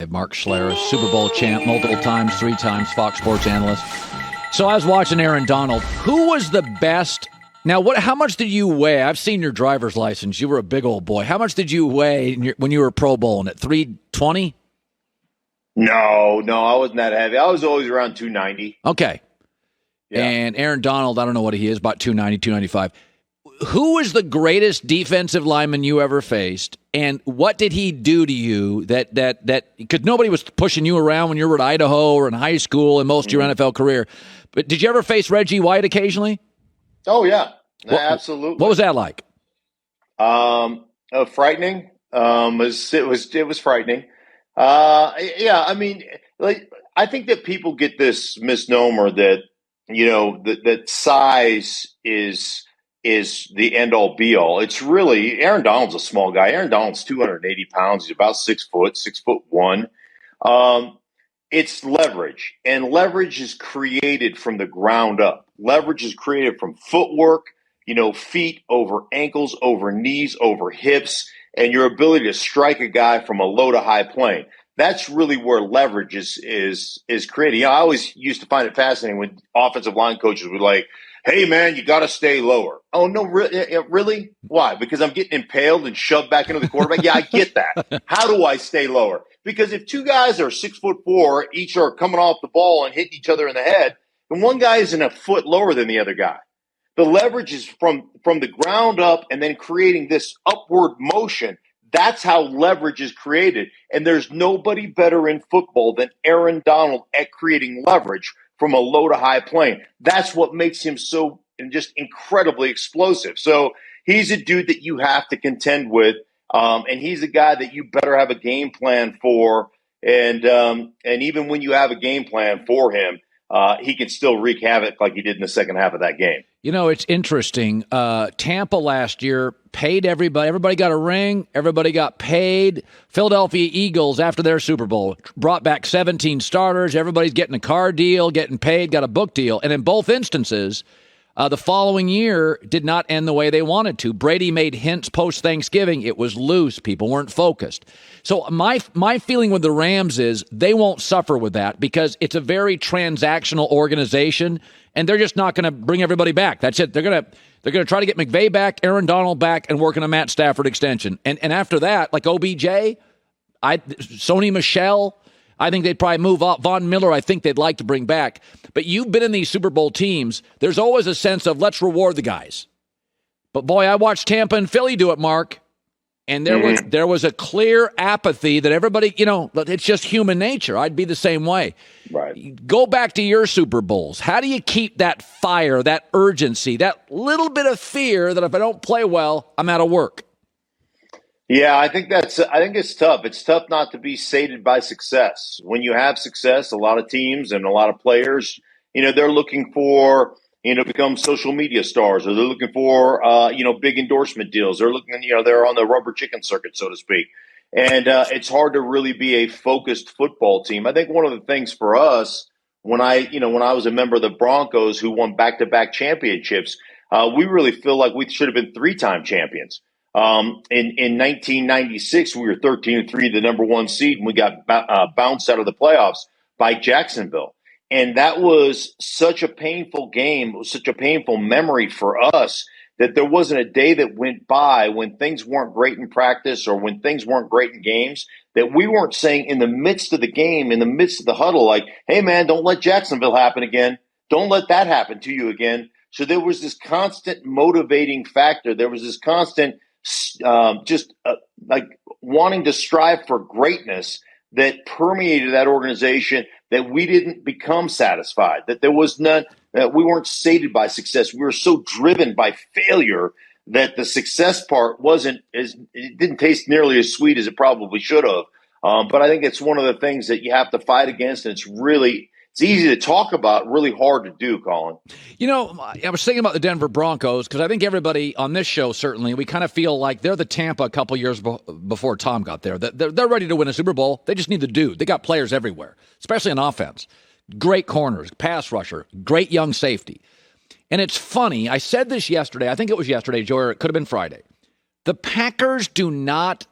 Mark Schlereth, Super Bowl champ multiple times, 3 times, Fox Sports analyst. So I was watching Aaron Donald. Who was the best? Now, how much did you weigh? I've seen your driver's license. You were a big old boy. How much did you weigh when you were Pro Bowling? At 320? No, I wasn't that heavy. I was always around 290. Okay. Yeah. And Aaron Donald, I don't know what he is, about 290, 295. Who is the greatest defensive lineman you ever faced, and what did he do to you that because nobody was pushing you around when you were at Idaho or in high school and most of your NFL career, but did you ever face Reggie White occasionally? Oh, yeah. Absolutely. What was that like? Frightening. It was frightening. Yeah, I mean, like, I think that people get this misnomer that, that size is the end all be all. It's really, Aaron Donald's a small guy. Aaron Donald's 280 pounds. He's about 6 foot, 6'1". It's leverage, and leverage is created from the ground up. Leverage is created from footwork, feet over ankles, over knees, over hips, and your ability to strike a guy from a low to high plane. That's really where leverage is created. I always used to find it fascinating when offensive line coaches would like, hey, man, you got to stay lower. Oh, no, really? Why? Because I'm getting impaled and shoved back into the quarterback? Yeah, I get that. How do I stay lower? Because if two guys are 6'4", each are coming off the ball and hitting each other in the head, and one guy isn't a foot lower than the other guy. The leverage is from the ground up and then creating this upward motion. That's how leverage is created. And there's nobody better in football than Aaron Donald at creating leverage from a low to high plane. That's what makes him so just incredibly explosive. So he's a dude that you have to contend with, and he's a guy that you better have a game plan for. And even when you have a game plan for him, he can still wreak havoc like he did in the second half of that game. It's interesting. Tampa last year paid everybody. Everybody got a ring. Everybody got paid. Philadelphia Eagles, after their Super Bowl, brought back 17 starters. Everybody's getting a car deal, getting paid, got a book deal. And in both instances, the following year did not end the way they wanted to. Brady made hints post-Thanksgiving. It was loose. People weren't focused. So my feeling with the Rams is they won't suffer with that because it's a very transactional organization, and they're just not going to bring everybody back. That's it. They're going to try to get McVay back, Aaron Donald back, and work on a Matt Stafford extension. And after that, like OBJ, Sony Michel, I think they'd probably move up. Von Miller, I think they'd like to bring back. But you've been in these Super Bowl teams. There's always a sense of let's reward the guys. But, boy, I watched Tampa and Philly do it, Mark. And there was a clear apathy that everybody, it's just human nature. I'd be the same way. Right. Go back to your Super Bowls. How do you keep that fire, that urgency, that little bit of fear that if I don't play well, I'm out of work? Yeah, I think it's tough. It's tough not to be sated by success. When you have success, a lot of teams and a lot of players, they're looking for, become social media stars, or they're looking for, big endorsement deals. They're looking, they're on the rubber chicken circuit, so to speak. And it's hard to really be a focused football team. I think one of the things for us, when I was a member of the Broncos who won back-to-back championships, we really feel like we should have been 3-time champions. In 1996, we were 13-3, the number 1 seed, and we got bounced out of the playoffs by Jacksonville. And that was such a painful game. It was such a painful memory for us that there wasn't a day that went by when things weren't great in practice or when things weren't great in games that we weren't saying in the midst of the game, in the midst of the huddle, like, hey, man, don't let Jacksonville happen again. Don't let that happen to you again. So there was this constant motivating factor. There was this constant like wanting to strive for greatness that permeated that organization, that we didn't become satisfied, that there was none, that we weren't sated by success. We were so driven by failure that the success part it didn't taste nearly as sweet as it probably should have. But I think it's one of the things that you have to fight against, and it's easy to talk about, really hard to do, Colin. I was thinking about the Denver Broncos because I think everybody on this show, certainly, we kind of feel like they're the Tampa a couple years before Tom got there. They're ready to win a Super Bowl. They just need the dude. They got players everywhere, especially on offense. Great corners, pass rusher, great young safety. And it's funny. I said this yesterday. I think it was yesterday, Joe, or it could have been Friday. The Packers do not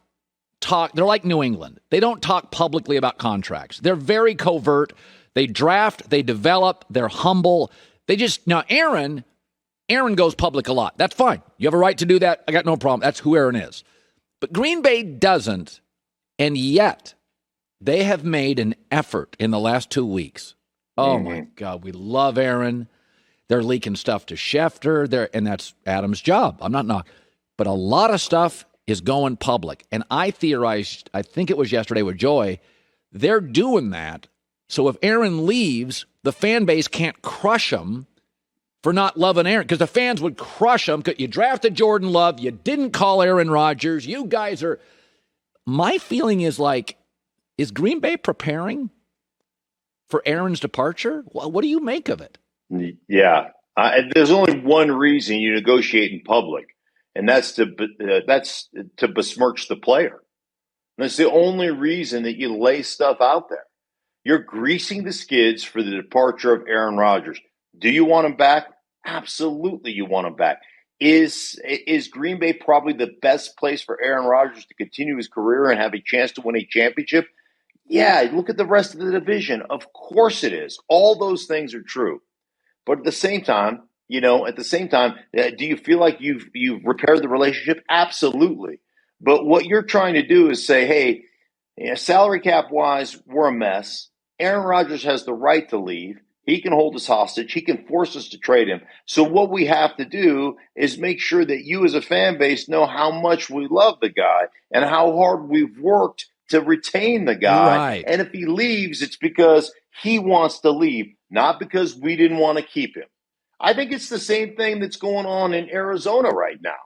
talk. They're like New England. They don't talk publicly about contracts. They're very covert. They draft, they develop, they're humble. Now Aaron goes public a lot. That's fine. You have a right to do that. I got no problem. That's who Aaron is. But Green Bay doesn't, and yet they have made an effort in the last 2 weeks. Oh, my God. We love Aaron. They're leaking stuff to Schefter, and that's Adam's job. I'm not knocking. But a lot of stuff is going public. And I theorized, I think it was yesterday with Joy, they're doing that. So if Aaron leaves, the fan base can't crush him for not loving Aaron, because the fans would crush him. You drafted Jordan Love. You didn't call Aaron Rodgers. You guys are. My feeling is is Green Bay preparing for Aaron's departure? What do you make of it? Yeah. There's only one reason you negotiate in public, and that's to besmirch the player. That's the only reason that you lay stuff out there. You're greasing the skids for the departure of Aaron Rodgers. Do you want him back? Absolutely, you want him back. Is Green Bay probably the best place for Aaron Rodgers to continue his career and have a chance to win a championship? Yeah, look at the rest of the division. Of course it is. All those things are true. But at the same time, do you feel like you've repaired the relationship? Absolutely. But what you're trying to do is say, hey, salary cap wise, we're a mess. Aaron Rodgers has the right to leave. He can hold us hostage. He can force us to trade him. So what we have to do is make sure that you as a fan base know how much we love the guy and how hard we've worked to retain the guy. Right. And if he leaves, it's because he wants to leave, not because we didn't want to keep him. I think it's the same thing that's going on in Arizona right now.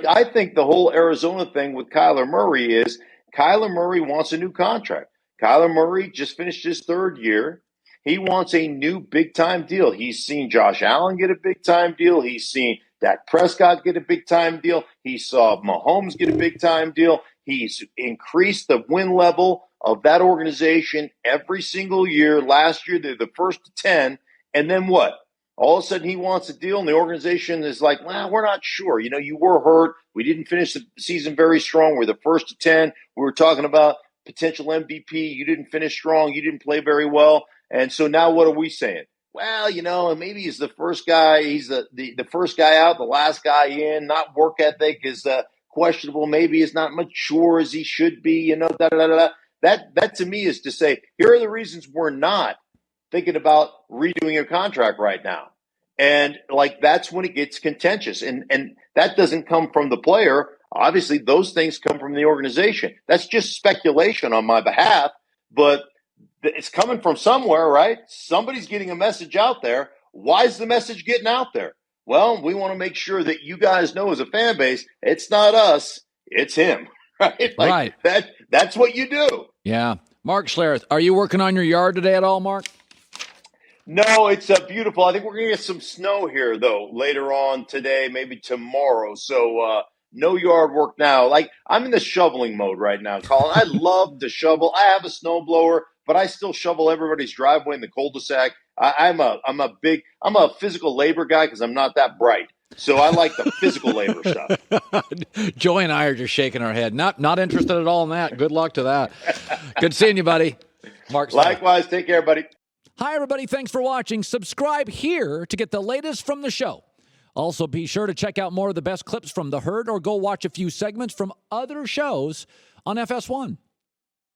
I think the whole Arizona thing with Kyler Murray is Kyler Murray wants a new contract. Kyler Murray just finished his third year. He wants a new big-time deal. He's seen Josh Allen get a big-time deal. He's seen Dak Prescott get a big-time deal. He saw Mahomes get a big-time deal. He's increased the win level of that organization every single year. Last year, they're the first to 10. And then what? All of a sudden, he wants a deal, and the organization is like, well, we're not sure. You were hurt. We didn't finish the season very strong. We're the first to 10. We were talking about potential MVP. You didn't finish strong. You didn't play very well. And so now what are we saying? Well, maybe he's the first guy. He's the first guy out, the last guy in. Not work ethic is questionable. Maybe he's not mature as he should be. That to me is to say, here are the reasons we're not thinking about redoing your contract right now. And that's when it gets contentious. And that doesn't come from the player. Obviously, those things come from the organization. That's just speculation on my behalf, but it's coming from somewhere, right? Somebody's getting a message out there. Why is the message getting out there? Well, we want to make sure that you guys know as a fan base, it's not us, it's him, right? Right. That's what you do. Yeah. Mark Schlereth, are you working on your yard today at all, Mark? No, it's beautiful. I think we're going to get some snow here, though, later on today, maybe tomorrow. So no yard work now. I'm in the shoveling mode right now, Colin. I love to shovel. I have a snowblower, but I still shovel everybody's driveway in the cul-de-sac. I'm a physical labor guy because I'm not that bright. So I like the physical labor stuff. Joy and I are just shaking our head. Not interested at all in that. Good luck to that. Good seeing you, buddy. Mark. Likewise. Take care, buddy. Hi, everybody. Thanks for watching. Subscribe here to get the latest from the show. Also, be sure to check out more of the best clips from The Herd or go watch a few segments from other shows on FS1.